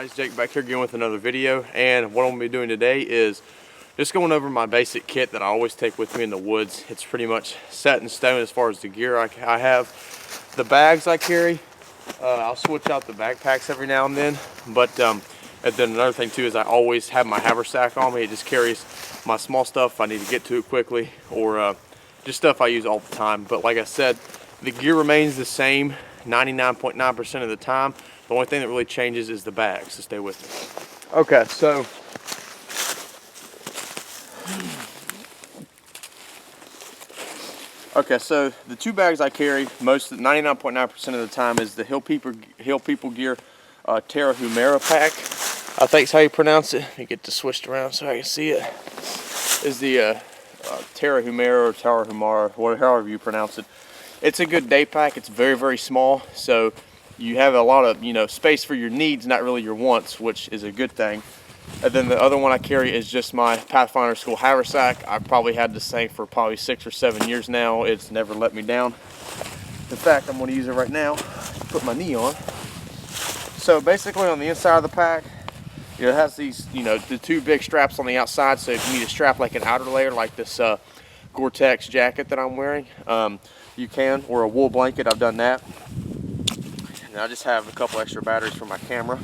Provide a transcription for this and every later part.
guys, Jake back here again with another video, and what I'm going to be doing today is just going over my basic kit that I always take with me in the woods. It's pretty much set in stone as far as the gear I have. The bags I carry, I'll switch out the backpacks every now and then, but and then another thing too is I always have my haversack on me. It just carries my small stuff if I need to get to it quickly, or just stuff I use all the time. But like I said, the gear remains the same 99.9% of the time. The only thing that really changes is the bags, so stay with me. Okay, so the two bags I carry most 99.9% of the time is the Hill People Gear Terra Humera pack. I think is how you pronounce it. Let me get this switched around so I can see it. Is the Terra Humera or Terra Humara, however you pronounce it. It's a good day pack. It's very, very small, so you have a lot of space for your needs, not really your wants, which is a good thing. And then the other one I carry is just my Pathfinder School haversack. I've probably had this thing for probably 6 or 7 years now. It's never let me down. In fact, I'm going to use it right now. Put my knee on. So basically, on the inside of the pack, it has these, the two big straps on the outside. So if you need to strap like an outer layer, like this Gore-Tex jacket that I'm wearing, you can, or a wool blanket. I've done that. And I just have a couple extra batteries for my camera.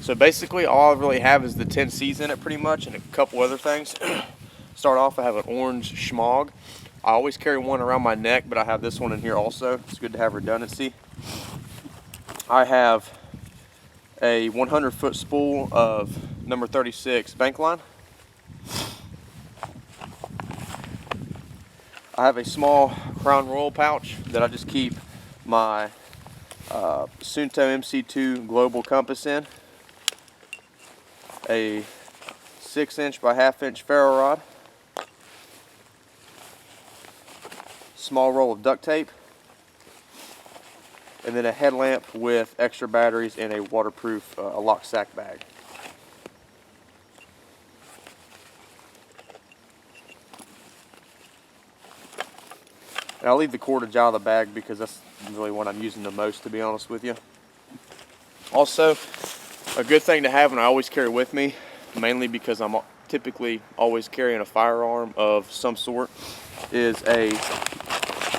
So basically all I really have is the 10Cs in it pretty much, and a couple other things. Start off, I have an orange schmog. I always carry one around my neck, but I have this one in here also. It's good to have redundancy. I have a 100-foot spool of number 36 bank line. I have a small Crown Royal pouch that I just keep my Sunto MC2 global compass in, a 6-inch by 1/2-inch ferro rod, small roll of duct tape, and then a headlamp with extra batteries and a waterproof a lock sack bag. And I'll leave the cordage out of the bag because that's really what I'm using the most, to be honest with you. Also, a good thing to have, and I always carry with me, mainly because I'm typically always carrying a firearm of some sort, is a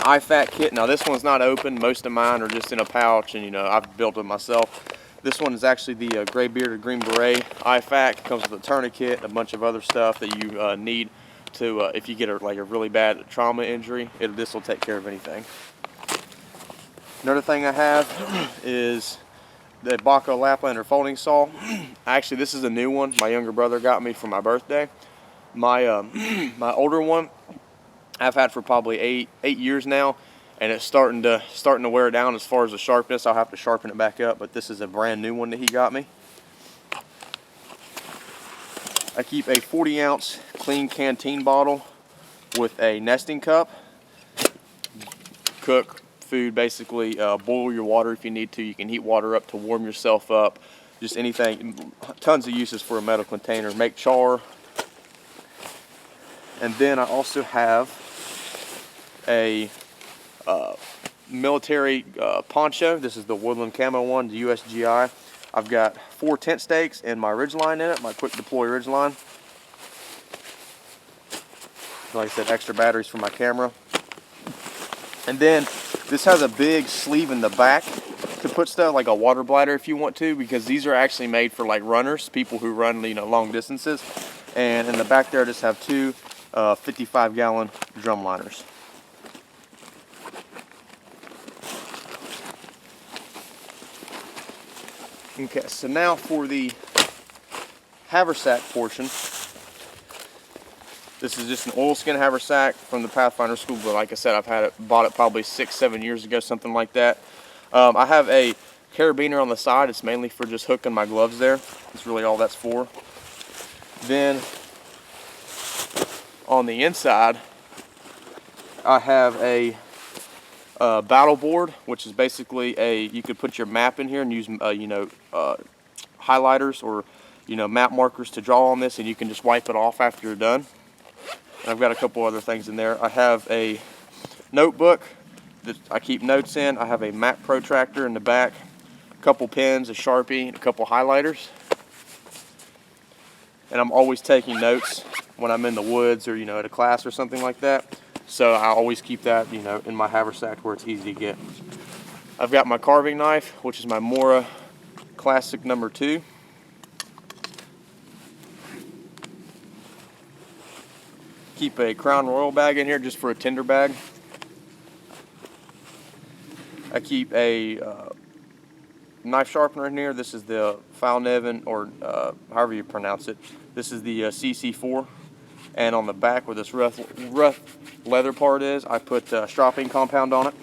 IFAK kit. Now this one's not open. Most of mine are just in a pouch, and I've built it myself. This one is actually the gray bearded green beret IFAK. It comes with a tourniquet and a bunch of other stuff that you need to, if you get a really bad trauma injury, this will take care of anything. Another thing I have is the Baco Laplander folding saw. Actually, this is a new one. My younger brother got me for my birthday. My my older one I've had for probably eight years now, and it's starting to wear down as far as the sharpness. I'll have to sharpen it back up, but this is a brand new one that he got me. I keep a 40-ounce clean canteen bottle with a nesting cup. Cook food, basically. Boil your water if you need to. You can heat water up to warm yourself up. Just anything. Tons of uses for a metal container. Make char. And then I also have a military poncho. This is the Woodland Camo one, the USGI. I've got 4 tent stakes and my ridgeline in it, my quick deploy ridgeline. Like I said, extra batteries for my camera. And then this has a big sleeve in the back to put stuff, like a water bladder if you want to, because these are actually made for like runners, people who run long distances. And in the back there I just have 2 55-gallon drum liners. Okay, so now for the haversack portion. This is just an oilskin haversack from the Pathfinder School, but like I said, bought it probably 6-7 years ago, something like that. I have a carabiner on the side. It's mainly for just hooking my gloves there. That's really all that's for. Then on the inside, I have a battle board, which is basically you could put your map in here and use highlighters or map markers to draw on this, and you can just wipe it off after you're done. And I've got a couple other things in there. I have a notebook that I keep notes in. I have a map protractor in the back couple pens, a Sharpie, and a couple highlighters. And I'm always taking notes when I'm in the woods or, at a class or something like that. So I always keep that, in my haversack where it's easy to get. I've got my carving knife, which is my Mora Classic number 2. Keep a Crown Royal bag in here just for a tinder bag. I keep a knife sharpener in here. This is the Founevin, or however you pronounce it. This is the CC4. And on the back where this rough leather part is, I put stropping compound on it.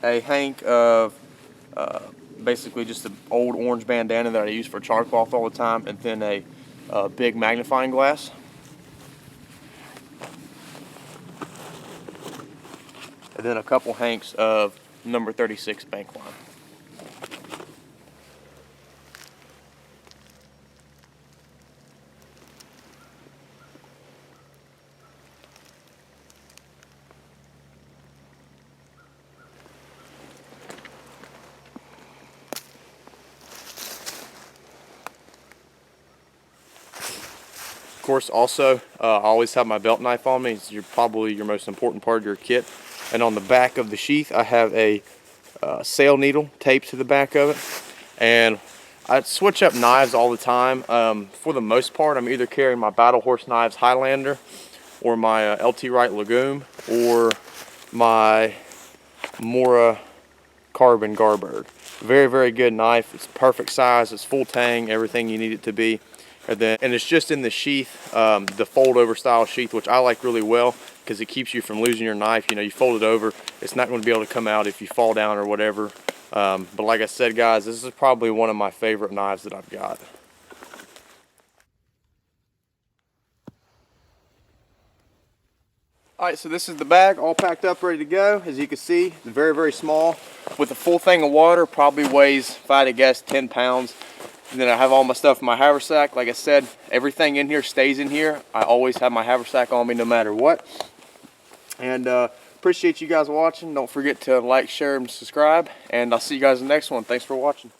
A hank of basically just an old orange bandana that I use for char cloth all the time, and then a big magnifying glass. And then a couple hanks of number 36 bank line. Of course, also, I always have my belt knife on me. It's probably your most important part of your kit. And on the back of the sheath, I have a sail needle taped to the back of it. And I switch up knives all the time. For the most part, I'm either carrying my Battle Horse Knives Highlander, or my LT Wright Legume, or my Mora Carbon Garbird. Very, very good knife. It's perfect size. It's full tang, everything you need it to be. And it's just in the sheath, the fold over style sheath, which I like really well because it keeps you from losing your knife. You fold it over, it's not going to be able to come out if you fall down or whatever. But like I said, guys, this is probably one of my favorite knives that I've got. Alright, so this is the bag all packed up, ready to go. As you can see, it's very, very small. With a full thing of water, probably weighs, if I had to guess, 10 pounds. And then I have all my stuff in my haversack. Like I said, everything in here stays in here. I always have my haversack on me no matter what. And appreciate you guys watching. Don't forget to like, share, and subscribe. And I'll see you guys in the next one. Thanks for watching.